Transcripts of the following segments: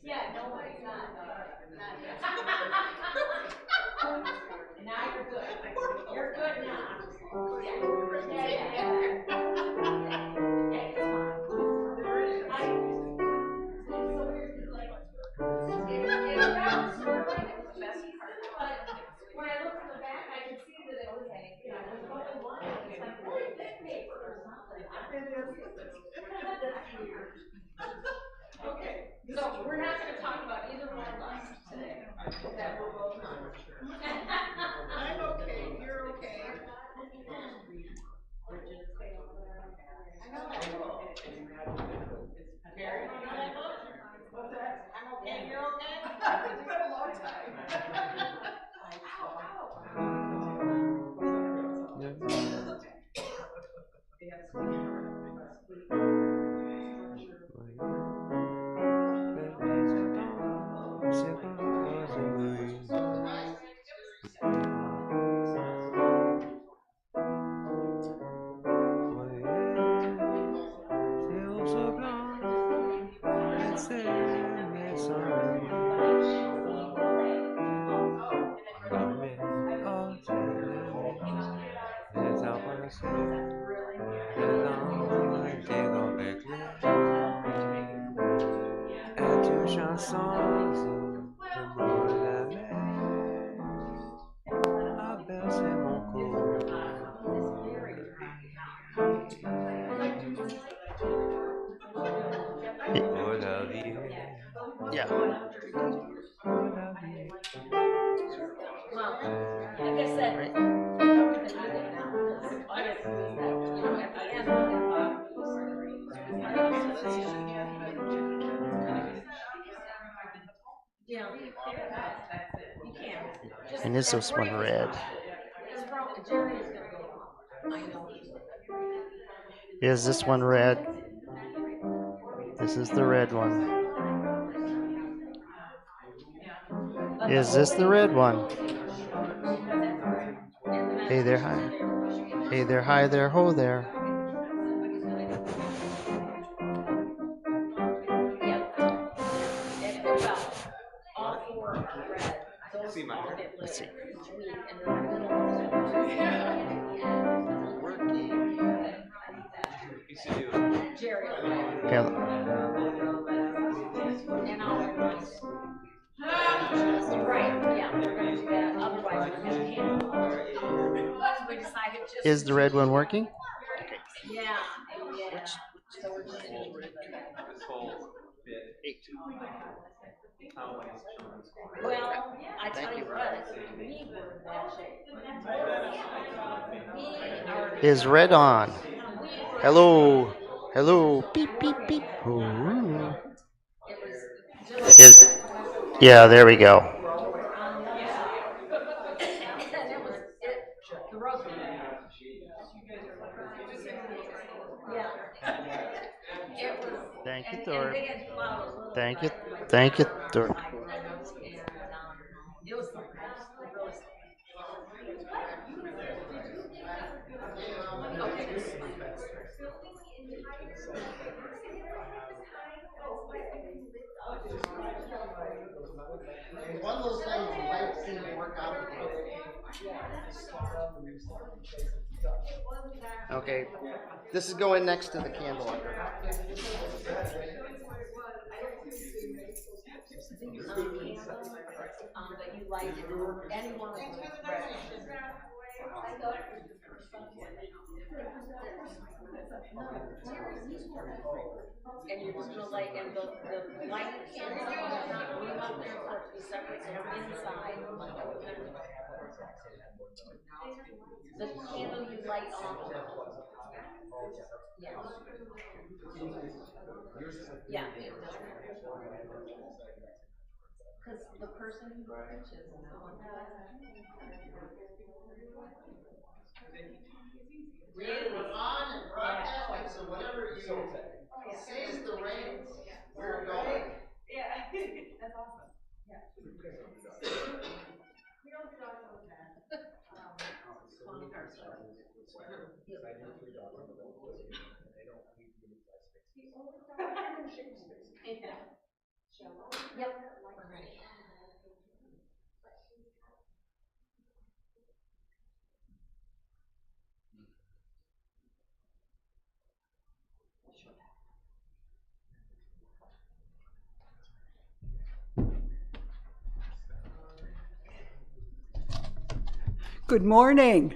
Yeah, no, it's not. Not yet. Now you're good. You're good now. Yeah, yeah, yeah. Yeah, it's fine. When I looked in the back, I could see that it was like, you know, it was only one. It's like, really thick paper or something. Okay. So we're not going to talk about either one of us today. That we're both on. I'm okay. You're okay. I know that book. Gary, you know that book? What's that? I'm okay. You're okay? It's been a long time. Yeah. Well, like I said, Right. I don't even need it now because all you have to do is that, you know, at the end, we have yeah, you can. And is this one red? Jerry is gonna go off. I know. Is this one red? This is the red one. Is this the red one? Hey there, hi. Hey there, hi there, ho there. Let's see. Yeah. Right, yeah, we're gonna do that, otherwise we're gonna cancel. We decided just. Is the red one working? Okay. Yeah, yeah. So we're just gonna do well, I tell you what, we were in bad shape. Is red on? Hello. Hello. Beep, beep, beep. Ooh. Is, yeah, there we go. Thank you, Thor. Thank you. Thank you, Thor. One of those times the lights seem more complicated. Okay. This is going next to the candle. That you like any one of them. And you're just gonna like, and the light candle, there's not room up there for it to be separate, so it's inside. The candle you light on. Yeah. Yeah. Because the person who preaches is the one who Really? We're on and broadcasting, so whatever you say is the rain. We're going. Yeah, that's awesome. Yeah. We don't talk about that. Yep. Good morning.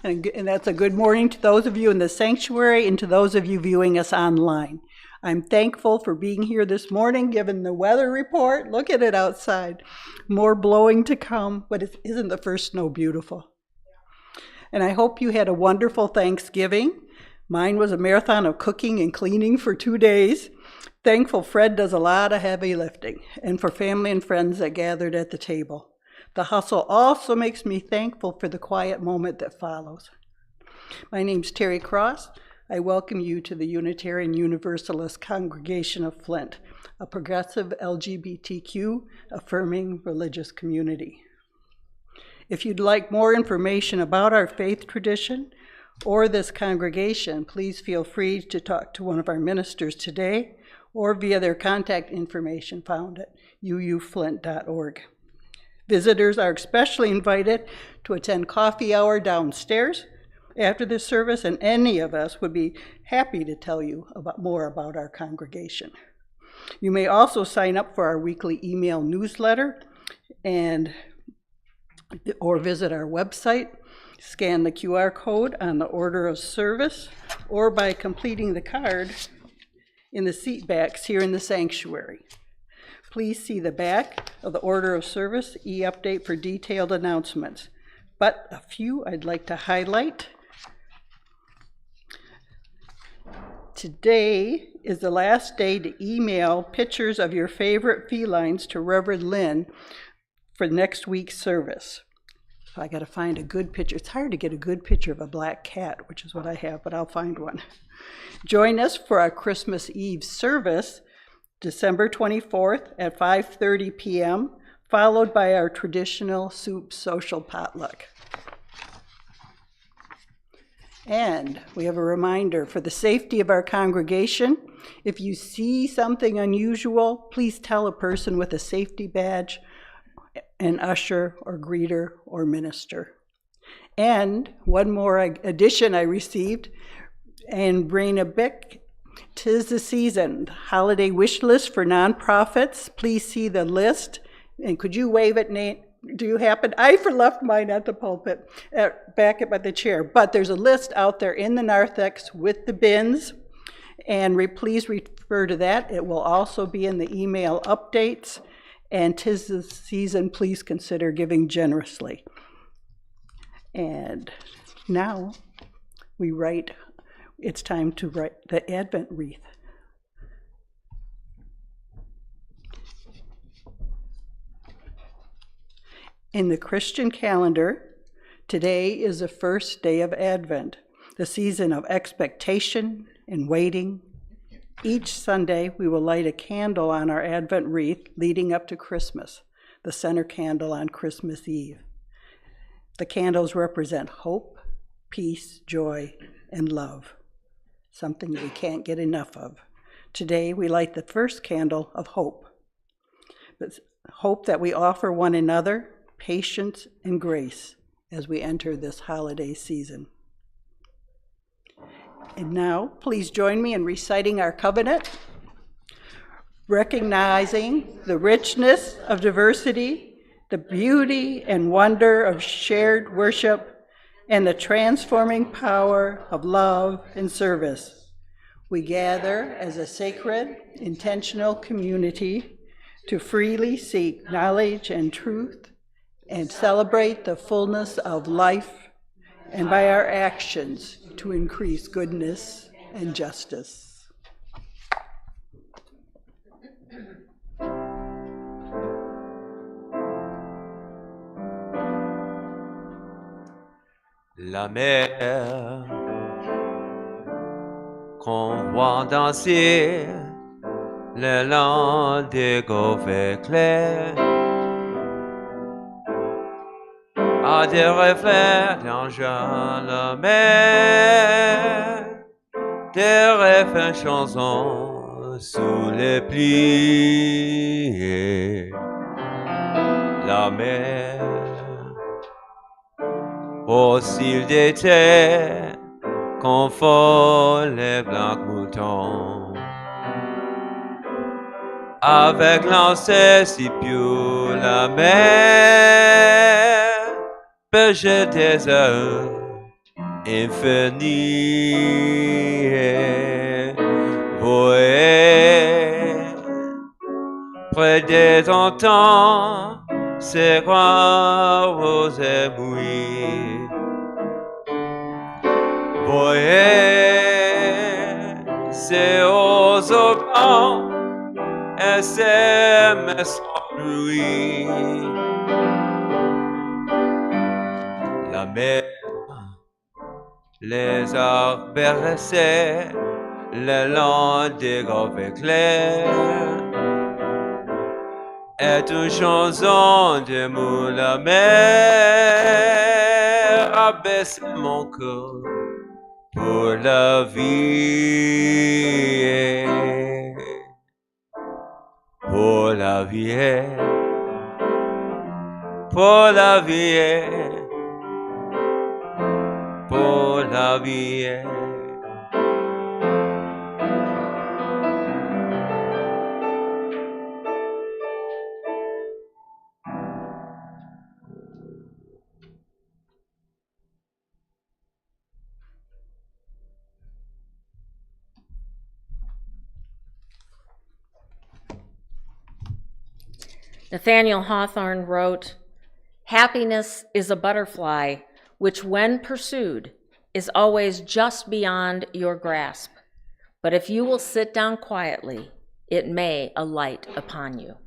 And that's a good morning to those of you in the sanctuary and to those of you viewing us online. I'm thankful for being here this morning, given the weather report. Look at it outside. More blowing to come, but isn't the first snow beautiful? And I hope you had a wonderful Thanksgiving. Mine was a marathon of cooking and cleaning for 2 days. Thankful Fred does a lot of heavy lifting, and for family and friends that gathered at the table. The hustle also makes me thankful for the quiet moment that follows. My name's Terry Cross. I welcome you to the Unitarian Universalist Congregation of Flint, a progressive LGBTQ affirming religious community. If you'd like more information about our faith tradition or this congregation, please feel free to talk to one of our ministers today or via their contact information found at uuflint.org. Visitors are especially invited to attend coffee hour downstairs after this service, and any of us would be happy to tell you more about our congregation. You may also sign up for our weekly email newsletter or visit our website, scan the QR code on the order of service, or by completing the card in the seat backs here in the sanctuary. Please see the back of the order of service e-update for detailed announcements. But a few I'd like to highlight. Today is the last day to email pictures of your favorite felines to revlynn for next week's service. So I got to find a good picture. It's hard to get a good picture of a black cat, which is what I have, but I'll find one. Join us for our Christmas Eve service, December 24th at 5:30 p.m., followed by our traditional soup social potluck. And we have a reminder for the safety of our congregation. If you see something unusual, please tell a person with a safety badge, an usher or greeter or minister. And one more addition I received, and Brina Bick, 'tis the season, holiday wish list for nonprofits. Please see the list. And could you wave it, Nate? Do you happen? I left mine at the pulpit, back at the chair. But there's a list out there in the narthex with the bins. And please refer to that. It will also be in the email updates. And 'tis the season, please consider giving generously. And now it's time to write the Advent wreath. In the Christian calendar, today is the first day of Advent, the season of expectation and waiting. Each Sunday, we will light a candle on our Advent wreath leading up to Christmas, the center candle on Christmas Eve. The candles represent hope, peace, joy, and love, something we can't get enough of. Today, we light the first candle of hope. But hope that we offer one another patience and grace as we enter this holiday season. And now, please join me in reciting our covenant, recognizing the richness of diversity, the beauty and wonder of shared worship, and the transforming power of love and service. We gather as a sacred, intentional community to freely seek knowledge and truth and celebrate the fullness of life, and by our actions to increase goodness and justice. La mer qu'on voit danser le long des gouffres clairs a des reflets dans la mer des refrains chansons sous les plis. La mer, au cil d'été, confond les blancs moutons. Avec l'ancêtre si pur, la mer, berger des heures infinies. Voyez, près des entends, c'est grands roses mouillés. Voyez, c'est aux blancs, et c'est mes sans bruit. La mer, les arbres bercés, le long des golfes éclairs, est une chanson d'amour. La mer a baissé mon cœur pour la vie. Pour la vie, pour la vie, pour la vie. Nathaniel Hawthorne wrote, "Happiness is a butterfly which, when pursued, is always just beyond your grasp. But if you will sit down quietly, it may alight upon you."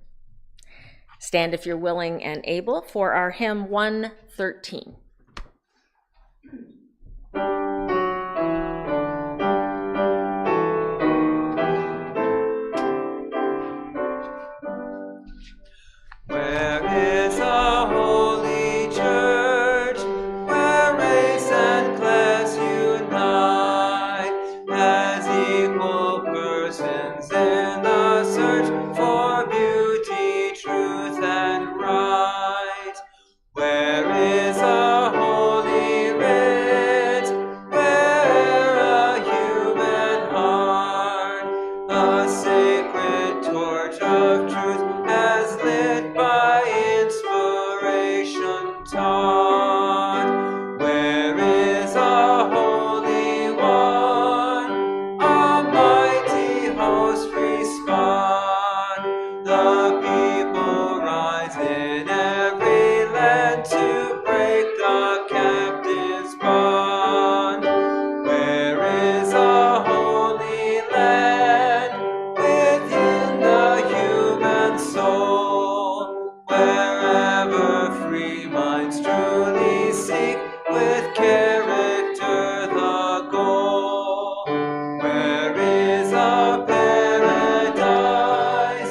Stand if you're willing and able for our hymn 113. Where is a holy church, where race and class unite, as equal persons in the search for beauty, truth, and right? Where is a holy writ, where a human heart, a sacred torch of truth, as lit by inspiration taught? Where is a holy one, a mighty host respond? The people rise in every land to break the captive's bond. Where is a holy land within the human soul, wherever free minds truly seek with character the goal? Where is a paradise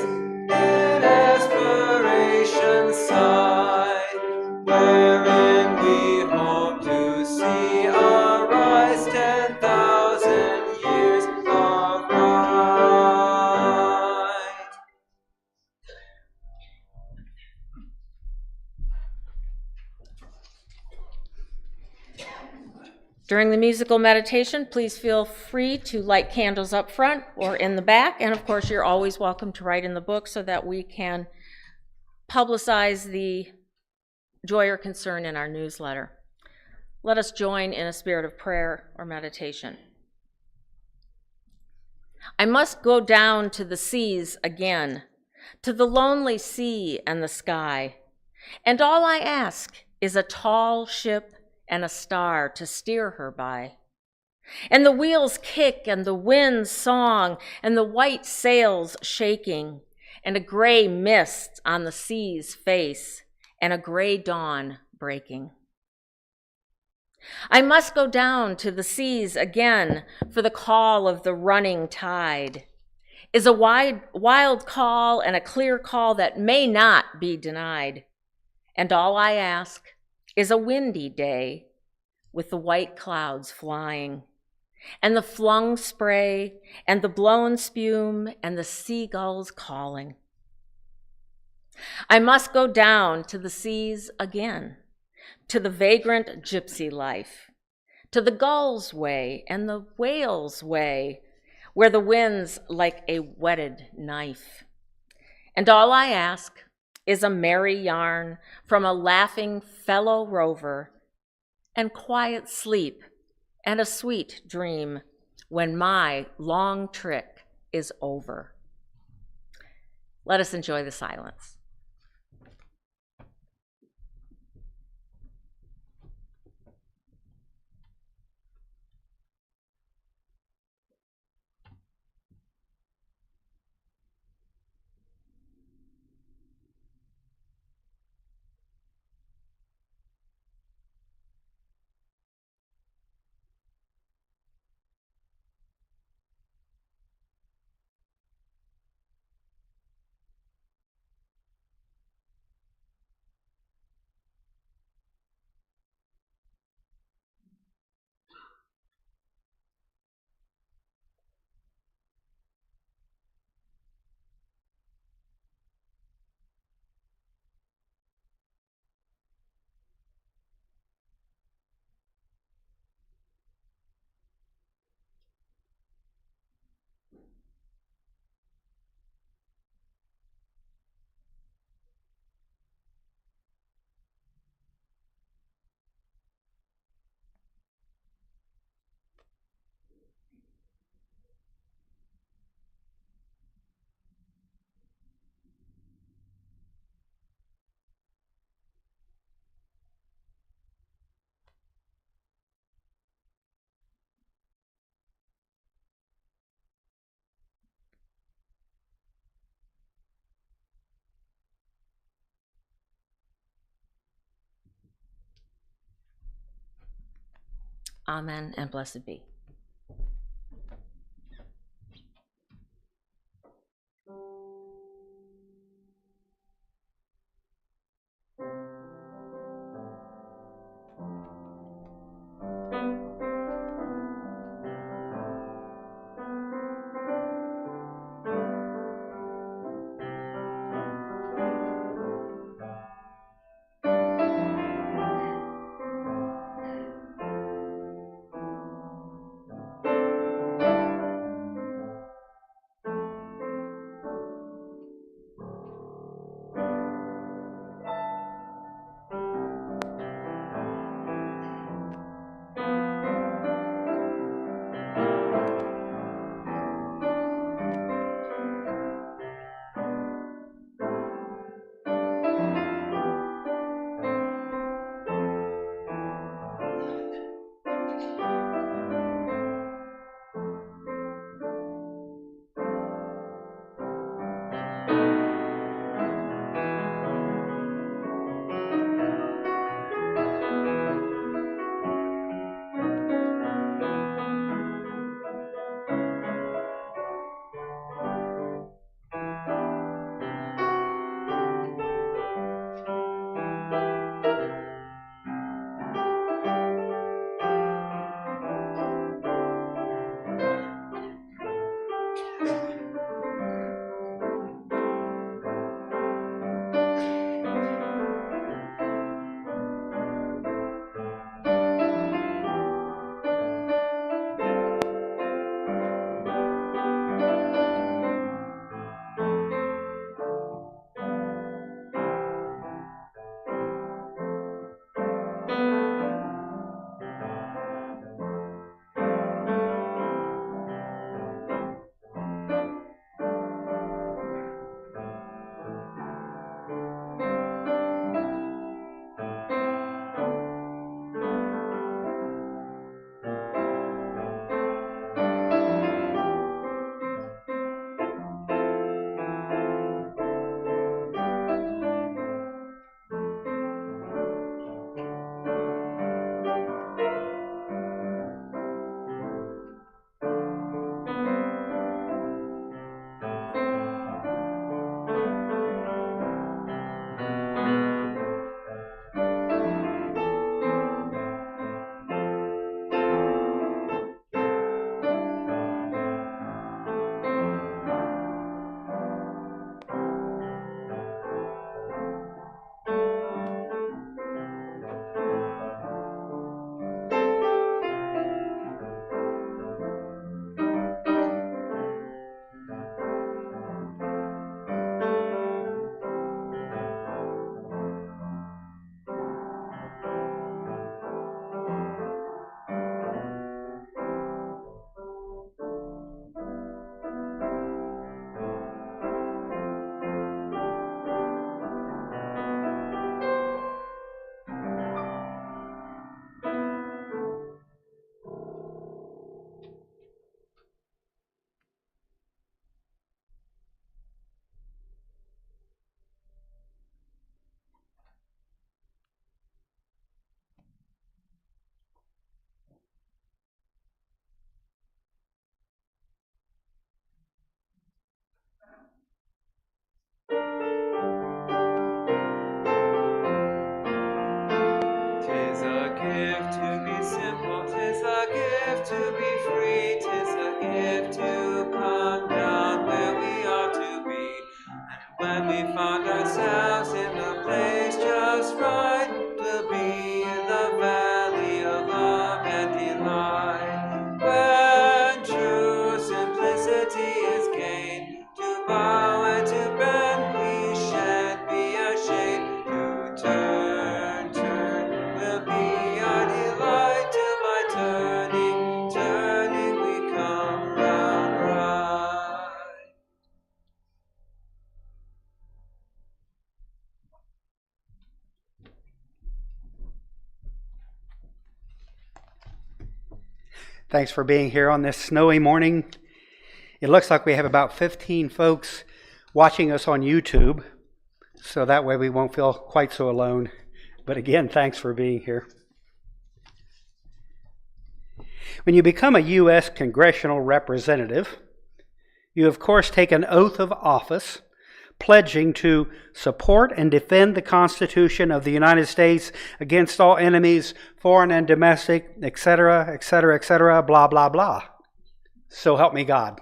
in aspiration's sight, wherein we hope to see arise 10,000 years of right? During the musical meditation, please feel free to light candles up front or in the back. And of course, you're always welcome to write in the book so that we can publicize the joy or concern in our newsletter. Let us join in a spirit of prayer or meditation. I must go down to the seas again, to the lonely sea and the sky. And all I ask is a tall ship and a star to steer her by. And the wheels kick and the wind's song and the white sails shaking and a gray mist on the sea's face and a gray dawn breaking. I must go down to the seas again for the call of the running tide is a wild call and a clear call that may not be denied. And all I ask is a windy day with the white clouds flying and the flung spray, and the blown spume, and the seagulls calling. I must go down to the seas again, to the vagrant gypsy life, to the gull's way and the whale's way, where the wind's like a whetted knife. And all I ask is a merry yarn from a laughing fellow rover, and quiet sleep and a sweet dream when my long trick is over. Let us enjoy the silence. Amen and blessed be. to be free. 'Tis a gift to come down where we ought to be. And when we find ourselves in a place just right, we'll be in the valley of love and delight. When true simplicity is gained, to bow and to bend, we shan't be ashamed to turn, will be our delight till by turning, turning we come round right. Thanks for being here on this snowy morning. It looks like we have about 15 folks watching us on YouTube, so that way we won't feel quite so alone. But again, thanks for being here. When you become a U.S. congressional representative, you of course take an oath of office, pledging to support and defend the Constitution of the United States against all enemies, foreign and domestic, etc., etc., etc., blah, blah, blah. So help me God.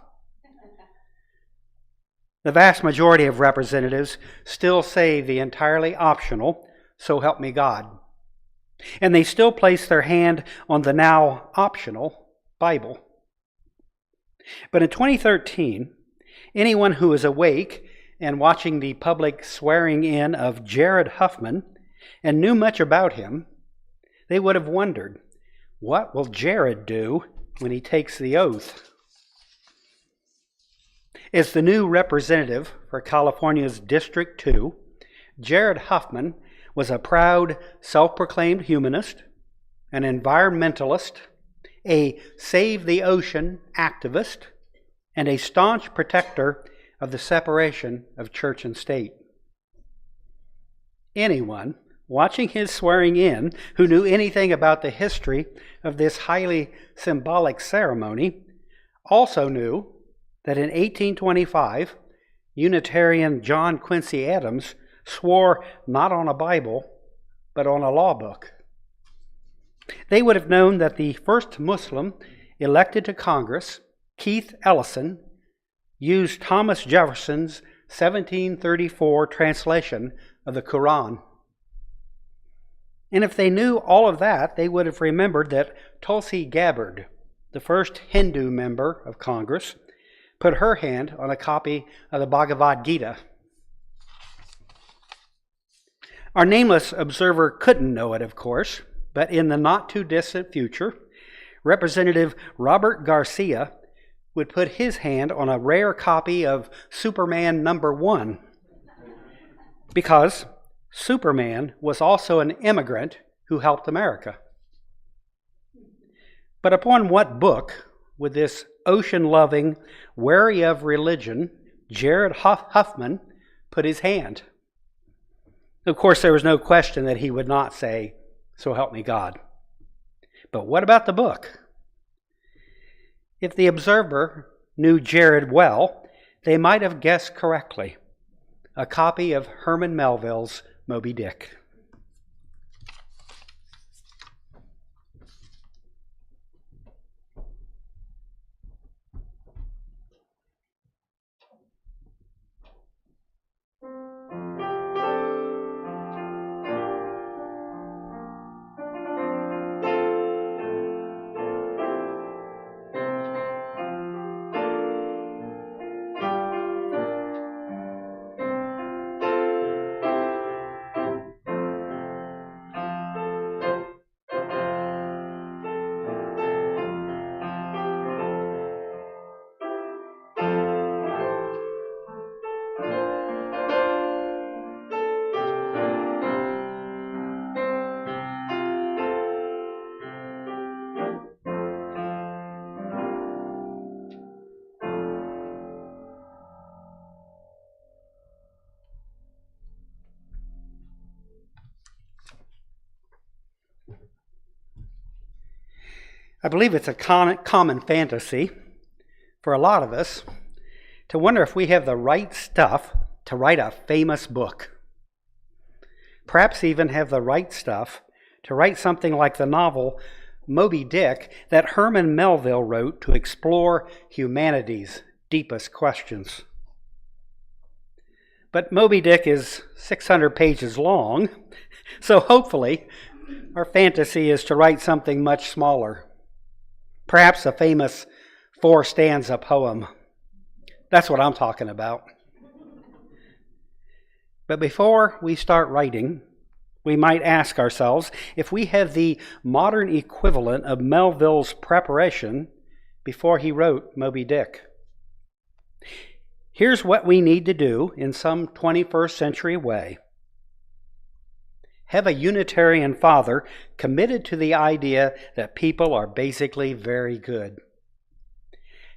The vast majority of representatives still say the entirely optional, so help me God. And they still place their hand on the now optional Bible. But in 2013, anyone who is awake and watching the public swearing in of Jared Huffman and knew much about him, they would have wondered, what will Jared do when he takes the oath? As the new representative for California's District 2, Jared Huffman was a proud, self-proclaimed humanist, an environmentalist, a Save the Ocean activist, and a staunch protector of the separation of church and state. Anyone watching his swearing in who knew anything about the history of this highly symbolic ceremony also knew that in 1825, Unitarian John Quincy Adams swore not on a Bible, but on a law book. They would have known that the first Muslim elected to Congress, Keith Ellison, used Thomas Jefferson's 1734 translation of the Quran. And if they knew all of that, they would have remembered that Tulsi Gabbard, the first Hindu member of Congress, put her hand on a copy of the Bhagavad Gita. Our nameless observer couldn't know it, of course, but in the not-too-distant future, Representative Robert Garcia would put his hand on a rare copy of Superman #1, because Superman was also an immigrant who helped America. But upon what book would this ocean-loving, wary of religion, Jared Huffman, put his hand? Of course, there was no question that he would not say, "So help me God." But what about the book? If the observer knew Jared well, they might have guessed correctly. A copy of Herman Melville's Moby Dick. I believe it's a common fantasy for a lot of us to wonder if we have the right stuff to write a famous book. Perhaps even have the right stuff to write something like the novel Moby Dick that Herman Melville wrote to explore humanity's deepest questions. But Moby Dick is 600 pages long, so hopefully our fantasy is to write something much smaller. Perhaps a famous 4-stanza poem. That's what I'm talking about. But before we start writing, we might ask ourselves if we have the modern equivalent of Melville's preparation before he wrote Moby Dick. Here's what we need to do in some 21st century way. Have a Unitarian father committed to the idea that people are basically very good.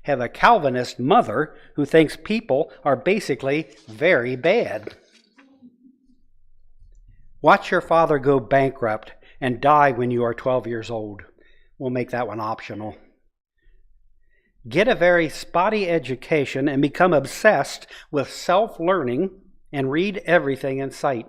Have a Calvinist mother who thinks people are basically very bad. Watch your father go bankrupt and die when you are 12 years old. We'll make that one optional. Get a very spotty education and become obsessed with self-learning and read everything in sight.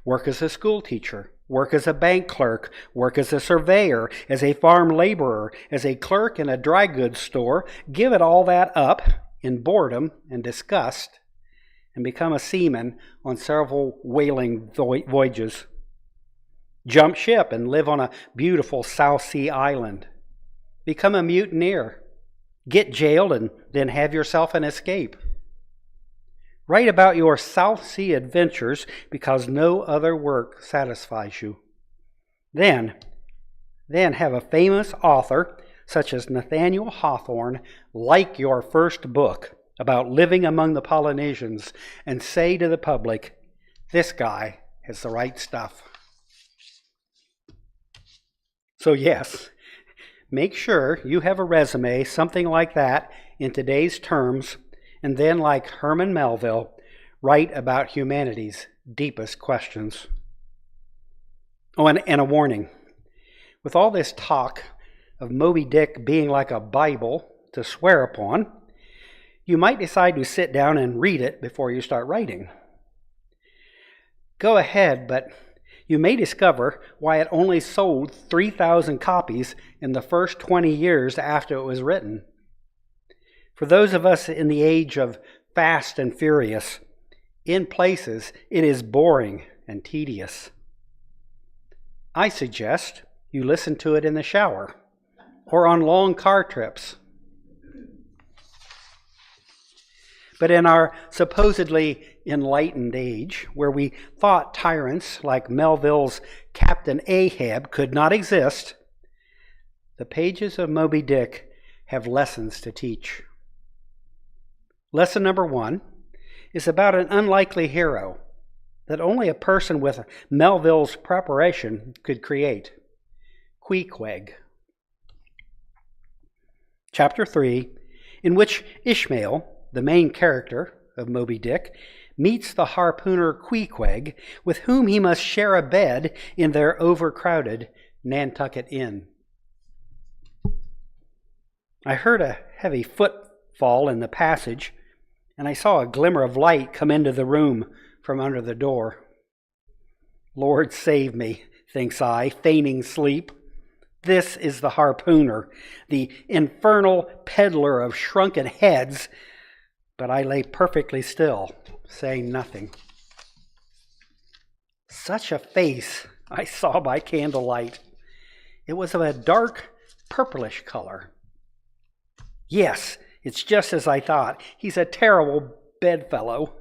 Work as a school teacher, work as a bank clerk, work as a surveyor, as a farm laborer, as a clerk in a dry goods store. Give it all that up in boredom and disgust and become a seaman on several whaling voyages. Jump ship and live on a beautiful South Sea island. Become a mutineer. Get jailed and then have yourself an escape. Write about your South Sea adventures because no other work satisfies you. Then have a famous author such as Nathaniel Hawthorne like your first book about living among the Polynesians and say to the public, this guy has the right stuff. So yes, make sure you have a resume, something like that, in today's terms, and then, like Herman Melville, write about humanity's deepest questions. Oh, and a warning. With all this talk of Moby Dick being like a Bible to swear upon, you might decide to sit down and read it before you start writing. Go ahead, but you may discover why it only sold 3,000 copies in the first 20 years after it was written. For those of us in the age of fast and furious, in places it is boring and tedious. I suggest you listen to it in the shower or on long car trips. But in our supposedly enlightened age, where we thought tyrants like Melville's Captain Ahab could not exist, the pages of Moby Dick have lessons to teach. Lesson number 1 is about an unlikely hero that only a person with Melville's preparation could create. Queequeg. Chapter 3, in which Ishmael, the main character of Moby Dick, meets the harpooner Queequeg, with whom he must share a bed in their overcrowded Nantucket Inn. I heard a heavy footfall in the passage, and I saw a glimmer of light come into the room from under the door. Lord save me, thinks I, feigning sleep. This is the harpooner, the infernal peddler of shrunken heads. But I lay perfectly still, saying nothing. Such a face I saw by candlelight. It was of a dark purplish color. Yes, it's just as I thought. He's a terrible bedfellow.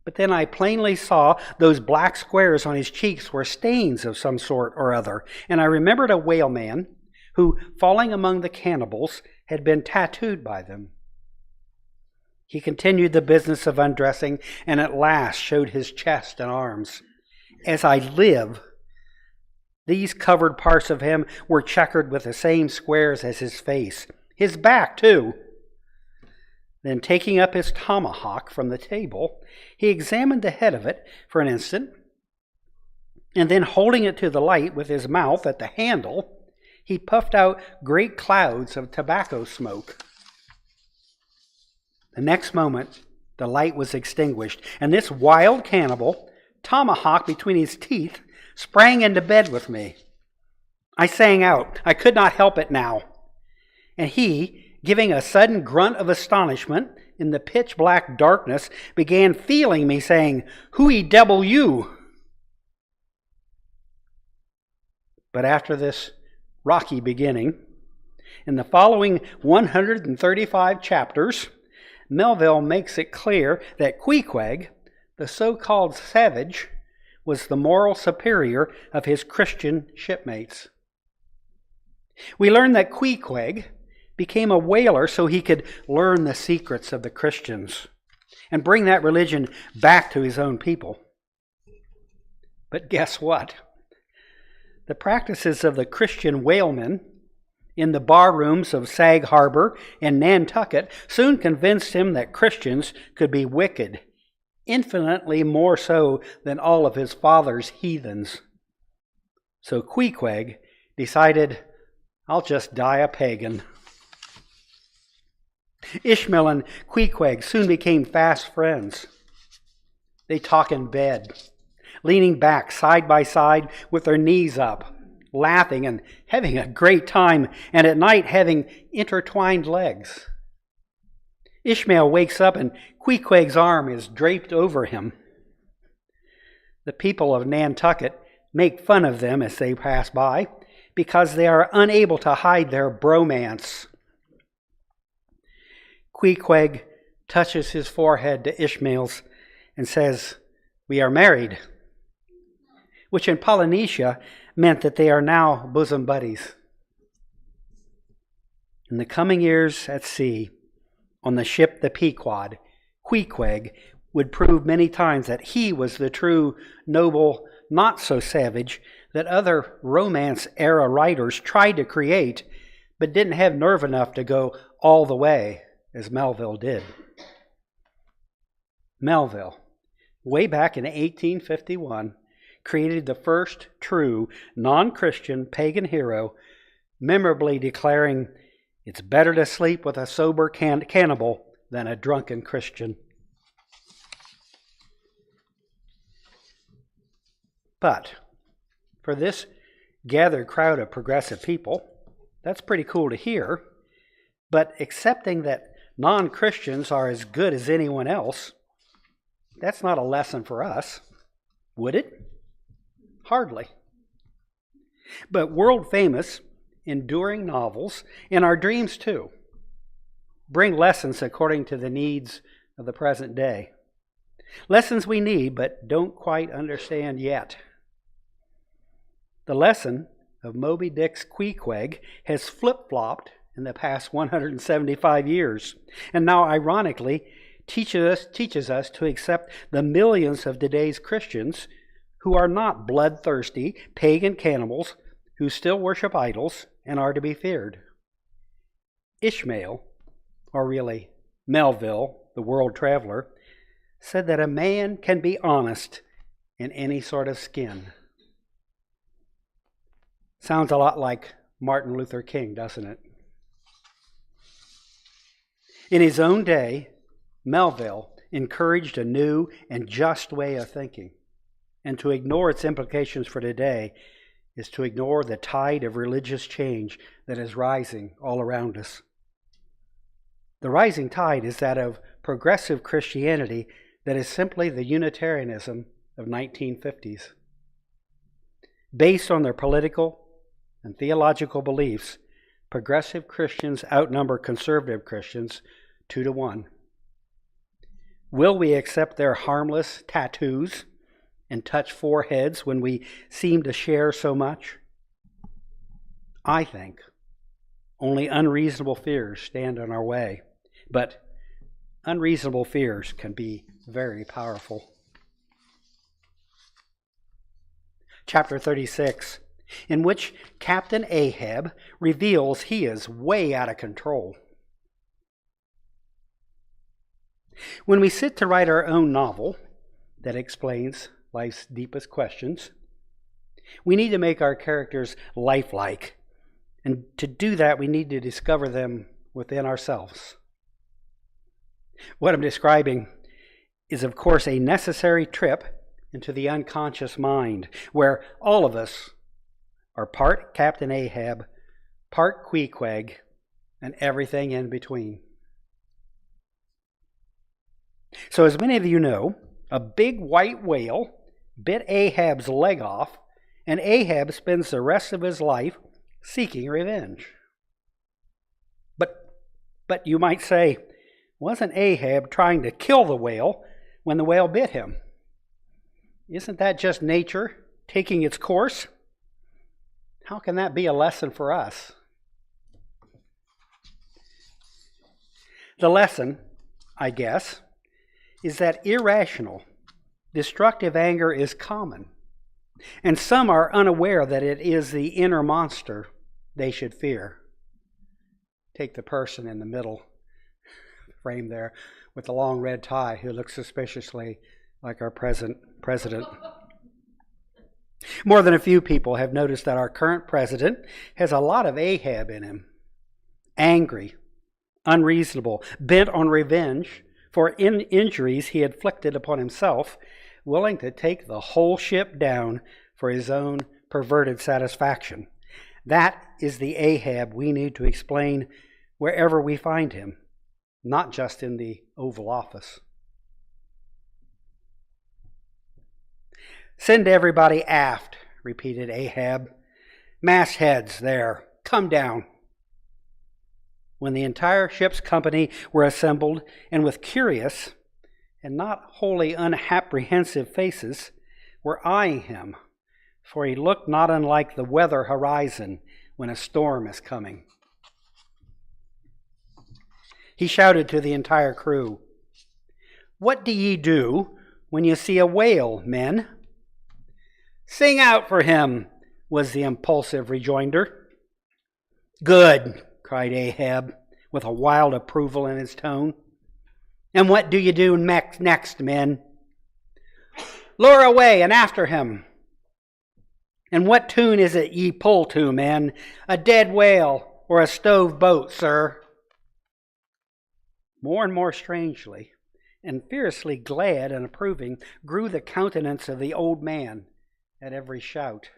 But then I plainly saw those black squares on his cheeks were stains of some sort or other, and I remembered a whaleman who, falling among the cannibals, had been tattooed by them. He continued the business of undressing, and at last showed his chest and arms. As I live, these covered parts of him were checkered with the same squares as his face. His back, too. Then taking up his tomahawk from the table, he examined the head of it for an instant, and then holding it to the light with his mouth at the handle, he puffed out great clouds of tobacco smoke. The next moment, the light was extinguished, and this wild cannibal, tomahawk between his teeth, sprang into bed with me. I sang out. I could not help it now. And he, giving a sudden grunt of astonishment in the pitch-black darkness, began feeling me, saying, "Whoey devil you?" But after this rocky beginning, in the following 135 chapters, Melville makes it clear that Queequeg, the so-called savage, was the moral superior of his Christian shipmates. We learn that Queequeg became a whaler so he could learn the secrets of the Christians and bring that religion back to his own people. But guess what? The practices of the Christian whalemen in the bar rooms of Sag Harbor and Nantucket soon convinced him that Christians could be wicked, infinitely more so than all of his father's heathens. So Queequeg decided, "I'll just die a pagan." Ishmael and Queequeg soon became fast friends. They talk in bed, leaning back side by side with their knees up, laughing and having a great time, and at night having intertwined legs. Ishmael wakes up and Queequeg's arm is draped over him. The people of Nantucket make fun of them as they pass by because they are unable to hide their bromance. Queequeg touches his forehead to Ishmael's and says, "We are married," which in Polynesia meant that they are now bosom buddies. In the coming years at sea, on the ship the Pequod, Queequeg would prove many times that he was the true, noble, not so savage that other Romance-era writers tried to create, but didn't have nerve enough to go all the way, as Melville did. Melville, way back in 1851, created the first true non-Christian pagan hero, memorably declaring, "It's better to sleep with a sober cannibal than a drunken Christian." But for this gathered crowd of progressive people, that's pretty cool to hear. But accepting that non-Christians are as good as anyone else, that's not a lesson for us, would it? Hardly. But world-famous, enduring novels, and our dreams too, bring lessons according to the needs of the present day. Lessons we need but don't quite understand yet. The lesson of Moby Dick's Queequeg has flip-flopped in the past 175 years, and now ironically teaches us to accept the millions of today's Christians who are not bloodthirsty pagan cannibals who still worship idols and are to be feared. Ishmael, or really Melville, the world traveler, said that a man can be honest in any sort of skin. Sounds a lot like Martin Luther King, doesn't it? In his own day, Melville encouraged a new and just way of thinking, and to ignore its implications for today is to ignore the tide of religious change that is rising all around us. The rising tide is that of progressive Christianity that is simply the Unitarianism of 1950s. Based on their political and theological beliefs, progressive Christians outnumber conservative Christians 2-1. Will we accept their harmless tattoos and touch foreheads when we seem to share so much? I think only unreasonable fears stand in our way, but unreasonable fears can be very powerful. Chapter 36, in which Captain Ahab reveals he is way out of control. When we sit to write our own novel that explains life's deepest questions, we need to make our characters lifelike. And to do that, we need to discover them within ourselves. What I'm describing is, of course, a necessary trip into the unconscious mind, where all of us are part Captain Ahab, part Queequeg, and everything in between. So as many of you know, a big white whale bit Ahab's leg off, and Ahab spends the rest of his life seeking revenge. But you might say, wasn't Ahab trying to kill the whale when the whale bit him? Isn't that just nature taking its course? How can that be a lesson for us? The lesson, I guess, is that irrational, destructive anger is common, and some are unaware that it is the inner monster they should fear. Take the person in the middle frame there with the long red tie who looks suspiciously like our present president. More than a few people have noticed that our current president has a lot of Ahab in him. Angry, unreasonable, bent on revenge for injuries he had inflicted upon himself, willing to take the whole ship down for his own perverted satisfaction. That is the Ahab we need to explain wherever we find him, not just in the Oval Office. "Send everybody aft," repeated Ahab. "Mastheads there, come down." When the entire ship's company were assembled, and with curious and not wholly unapprehensive faces, were eyeing him, for he looked not unlike the weather horizon when a storm is coming. He shouted to the entire crew, "What do ye do when you see a whale, men?" "Sing out for him," was the impulsive rejoinder. "Good," cried Ahab, with a wild approval in his tone. "And what do you do next, men?" "Lure away and after him." "And what tune is it ye pull to, men? A dead whale or a stove boat, sir?" More and more strangely, and fiercely glad and approving, grew the countenance of the old man at every shout.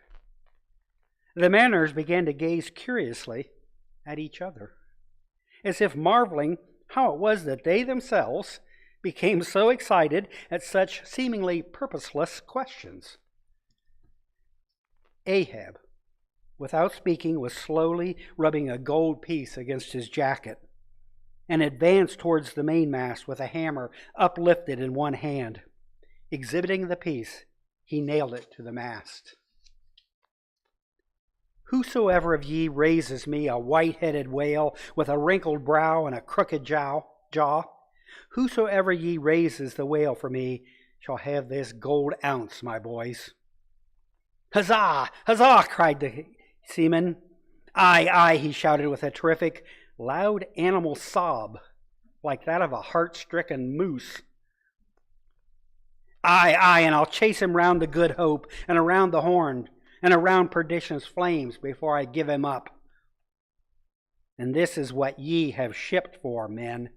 The mariners began to gaze curiously at each other, as if marveling how it was that they themselves became so excited at such seemingly purposeless questions. Ahab, without speaking, was slowly rubbing a gold piece against his jacket, and advanced towards the mainmast with a hammer uplifted in one hand. Exhibiting the piece, he nailed it to the mast. "Whosoever of ye raises me a white-headed whale with a wrinkled brow and a crooked jaw, whosoever ye raises the whale for me shall have this gold ounce, my boys." "Huzzah! Huzzah!" cried the seaman. "Aye, aye," he shouted with a terrific, loud animal sob, like that of a heart-stricken moose. "Aye, aye, and I'll chase him round the Good Hope, and around the Horn, and around perdition's flames before I give him up. And this is what ye have shipped for, men,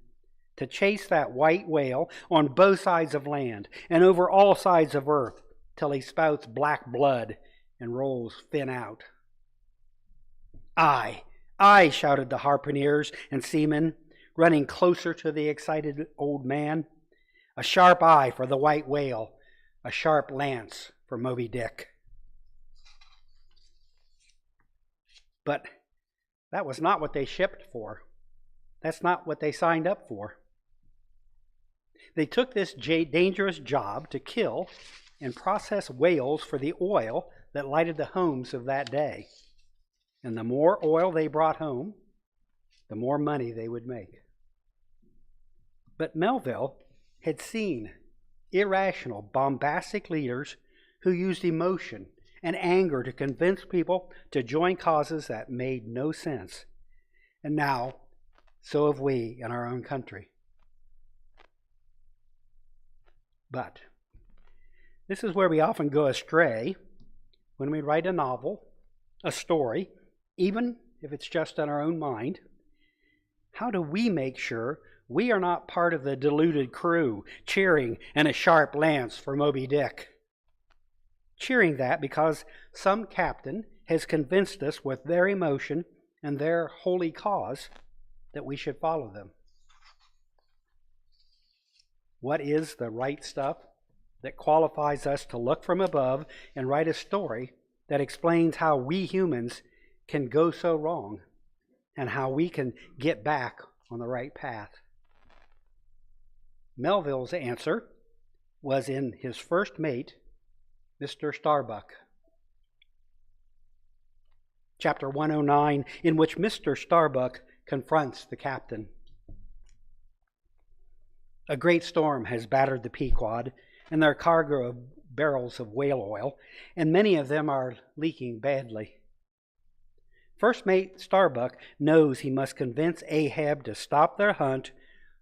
to chase that white whale on both sides of land, and over all sides of earth, till he spouts black blood and rolls fin out." "Aye, aye," shouted the harpooneers and seamen, running closer to the excited old man. "A sharp eye for the white whale, a sharp lance for Moby Dick." But that was not what they shipped for. That's not what they signed up for. They took this dangerous job to kill and process whales for the oil that lighted the homes of that day. And the more oil they brought home, the more money they would make. But Melville had seen irrational, bombastic leaders who used emotion and anger to convince people to join causes that made no sense. And now, so have we in our own country. But this is where we often go astray when we write a novel, a story, even if it's just in our own mind. How do we make sure we are not part of the deluded crew cheering and a sharp lance for Moby Dick? Cheering that because some captain has convinced us with their emotion and their holy cause that we should follow them. What is the right stuff that qualifies us to look from above and write a story that explains how we humans can go so wrong and how we can get back on the right path? Melville's answer was in his first mate, Mr. Starbuck. Chapter 109, in which Mr. Starbuck confronts the captain. A great storm has battered the Pequod and their cargo of barrels of whale oil, and many of them are leaking badly. First mate Starbuck knows he must convince Ahab to stop their hunt,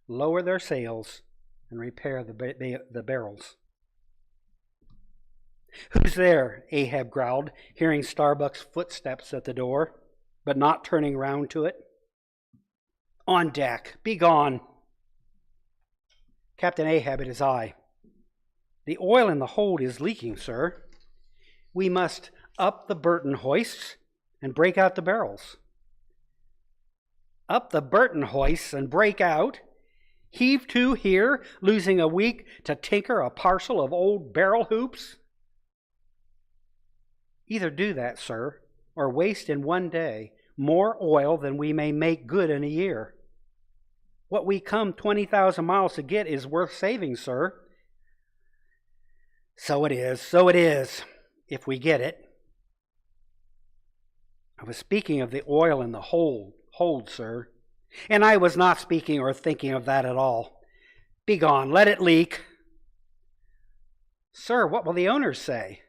lower their sails, and repair the barrels. "Who's there?" Ahab growled, hearing Starbuck's footsteps at the door, but not turning round to it. "On deck. Be gone." Captain Ahab at his eye. "The oil in the hold is leaking, sir. We must up the Burton hoists and break out the barrels." "Up the Burton hoists and break out? Heave to here, losing a week to tinker a parcel of old barrel hoops?" "Either do that, sir, or waste in one day more oil than we may make good in a year. What we come 20,000 miles to get is worth saving, sir." So it is, if we get it." "I was speaking of the oil in the hold, sir. And I was not speaking or thinking of that at all. Begone, let it leak." "Sir, what will the owners say?"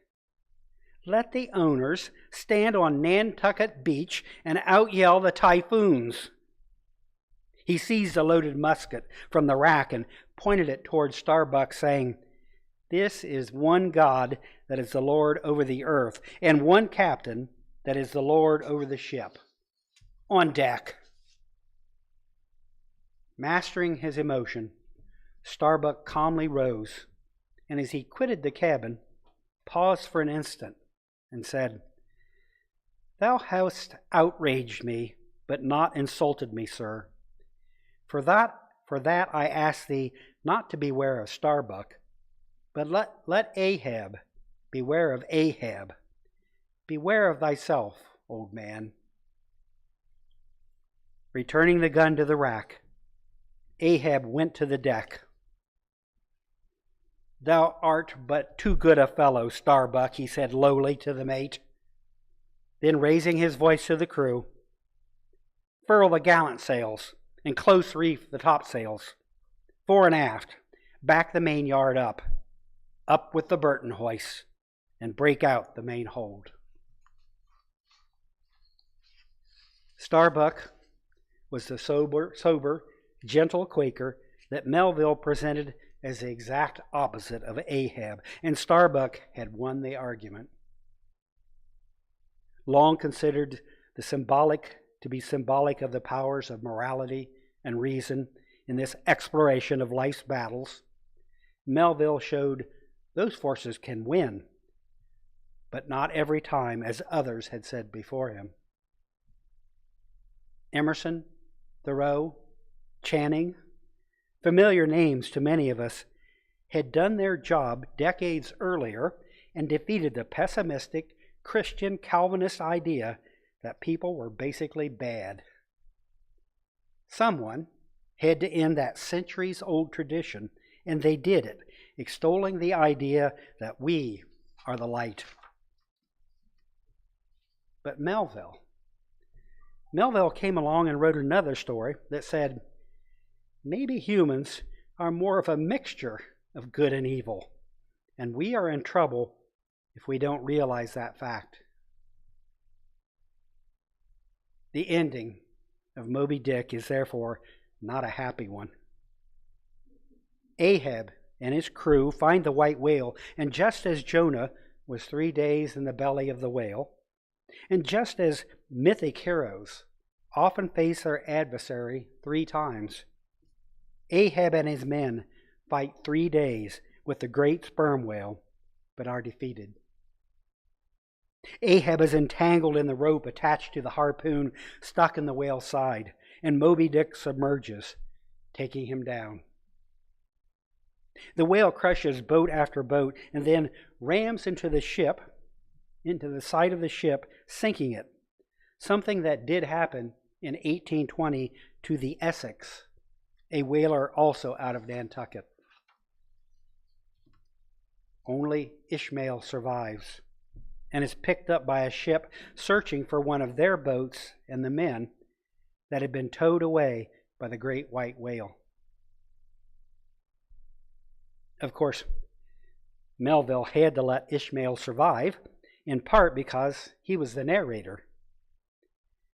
"Let the owners stand on Nantucket Beach and out-yell the typhoons." He seized a loaded musket from the rack and pointed it toward Starbuck, saying, "This is one God that is the Lord over the earth, and one captain that is the Lord over the ship. On deck." Mastering his emotion, Starbuck calmly rose, and as he quitted the cabin, paused for an instant and said, "Thou hast outraged me, but not insulted me, sir. For that I ask thee not to beware of Starbuck, but let Ahab beware of Ahab. Beware of thyself, old man." Returning the gun to the rack, Ahab went to the deck. "Thou art but too good a fellow, Starbuck," he said lowly to the mate. Then raising his voice to the crew, "Furl the gallant sails and close reef the topsails. Fore and aft, back the main yard up with the Burton hoists, and break out the main hold." Starbuck was the sober, gentle Quaker that Melville presented as the exact opposite of Ahab, and Starbuck had won the argument. Long considered to be symbolic of the powers of morality and reason in this exploration of life's battles, Melville showed those forces can win, but not every time, as others had said before him. Emerson, Thoreau, Channing, familiar names to many of us, had done their job decades earlier and defeated the pessimistic Christian Calvinist idea that people were basically bad. Someone had to end that centuries-old tradition, and they did it, extolling the idea that we are the light. But Melville came along and wrote another story that said, maybe humans are more of a mixture of good and evil, and we are in trouble if we don't realize that fact. The ending of Moby Dick is therefore not a happy one. Ahab and his crew find the white whale, and just as Jonah was 3 days in the belly of the whale, and just as mythic heroes often face their adversary 3 times, Ahab and his men fight 3 days with the great sperm whale, but are defeated. Ahab is entangled in the rope attached to the harpoon stuck in the whale's side, and Moby Dick submerges, taking him down. The whale crushes boat after boat and then rams into the side of the ship, sinking it, something that did happen in 1820 to the Essex, a whaler also out of Nantucket. Only Ishmael survives and is picked up by a ship searching for one of their boats and the men that had been towed away by the great white whale. Of course, Melville had to let Ishmael survive, in part because he was the narrator.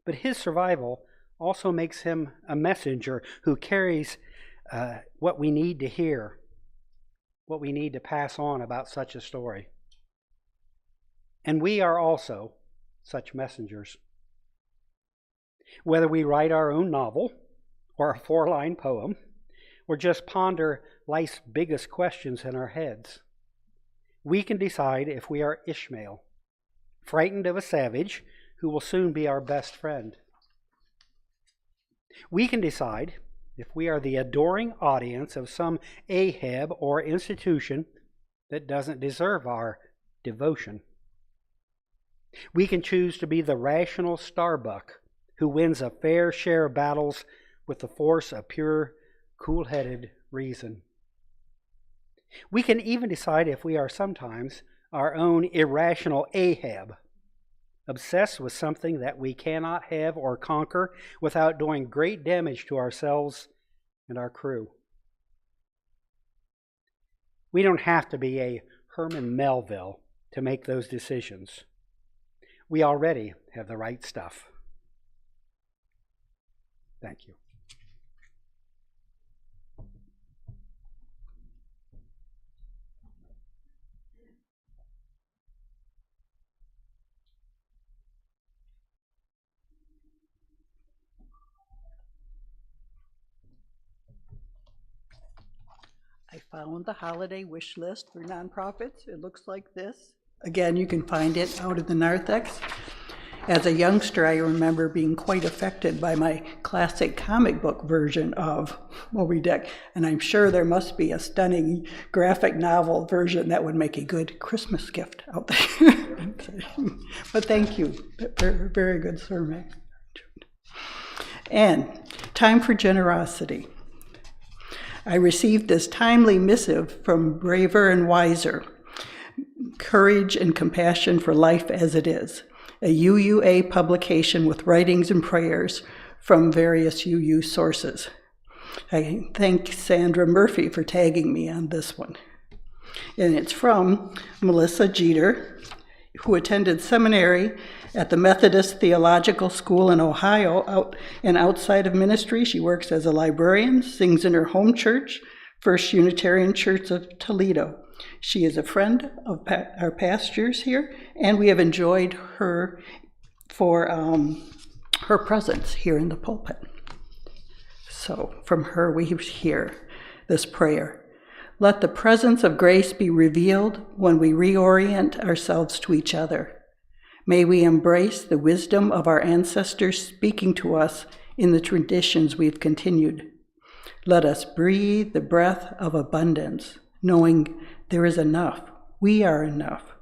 But his survival also makes him a messenger who carries what we need to hear, what we need to pass on about such a story. And we are also such messengers. Whether we write our own novel, or a 4-line poem, or just ponder life's biggest questions in our heads, we can decide if we are Ishmael, frightened of a savage who will soon be our best friend. We can decide if we are the adoring audience of some Ahab or institution that doesn't deserve our devotion. We can choose to be the rational Starbuck who wins a fair share of battles with the force of pure, cool-headed reason. We can even decide if we are sometimes our own irrational Ahab, obsessed with something that we cannot have or conquer without doing great damage to ourselves and our crew. We don't have to be a Herman Melville to make those decisions. We already have the right stuff. Thank you. I found the holiday wish list for nonprofits. It looks like this. Again, you can find it out of the narthex. As a youngster, I remember being quite affected by my classic comic book version of Moby Dick, and I'm sure there must be a stunning graphic novel version that would make a good Christmas gift out there. But thank you. Very good sermon. And time for generosity. I received this timely missive from Braver and Wiser, Courage and Compassion for Life as It Is, a UUA publication with writings and prayers from various UU sources. I thank Sandra Murphy for tagging me on this one. And it's from Melissa Jeter, who attended seminary at the Methodist Theological School in Ohio, outside of ministry. She works as a librarian, sings in her home church, First Unitarian Church of Toledo. She is a friend of our pastors here, and we have enjoyed her for her presence here in the pulpit. So from her we hear this prayer. Let the presence of grace be revealed when we reorient ourselves to each other. May we embrace the wisdom of our ancestors speaking to us in the traditions we've continued. Let us breathe the breath of abundance, knowing there is enough. We are enough.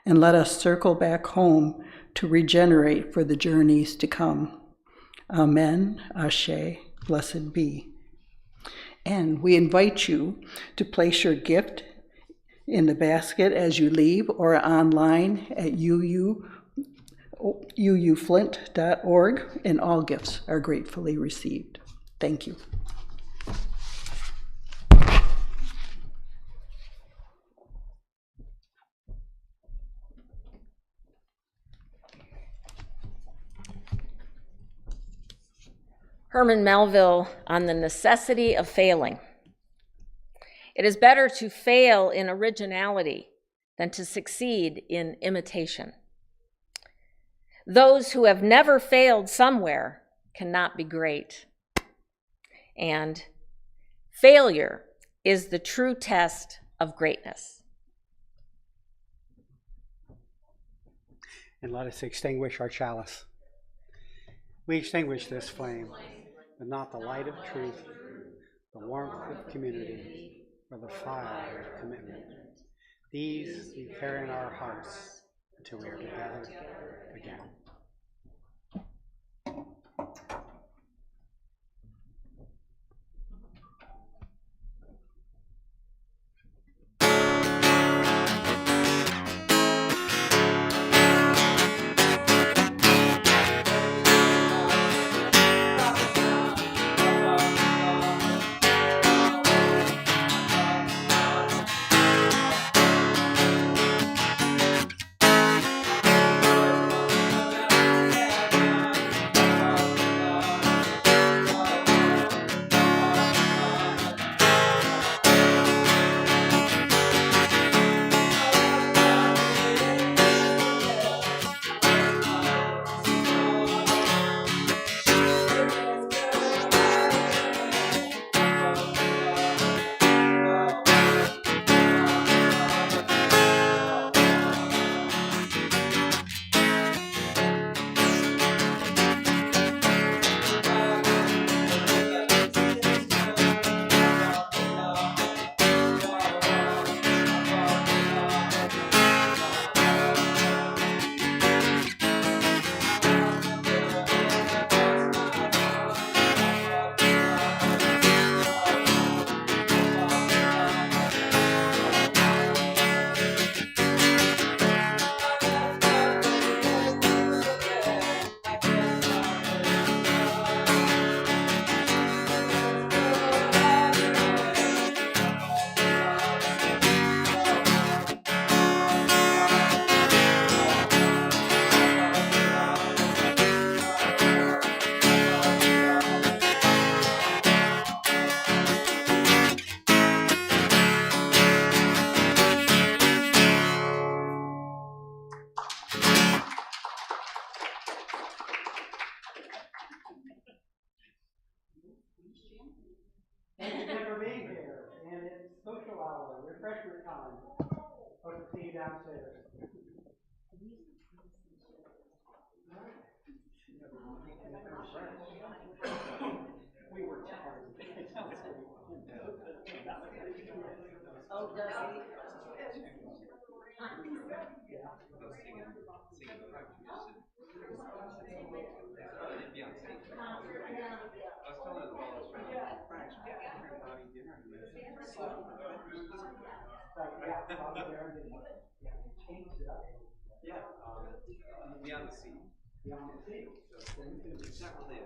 And let us circle back home to regenerate for the journeys to come. Amen, Ashe, blessed be. And we invite you to place your gift in the basket as you leave or online at uuflint.org, and all gifts are gratefully received. Thank you. Herman Melville on the necessity of failing. It is better to fail in originality than to succeed in imitation. Those who have never failed somewhere cannot be great. And failure is the true test of greatness. and let us extinguish our chalice. We extinguish this flame, but not the light of truth, the warmth of community, or the fire of commitment. These we carry in our hearts until we are together again. Thank you for being here, and it's social hour, refreshment time. Hope to see you downstairs. We worked hard. Oh, does he? Beyond the sea. Beyond the sea. It's not really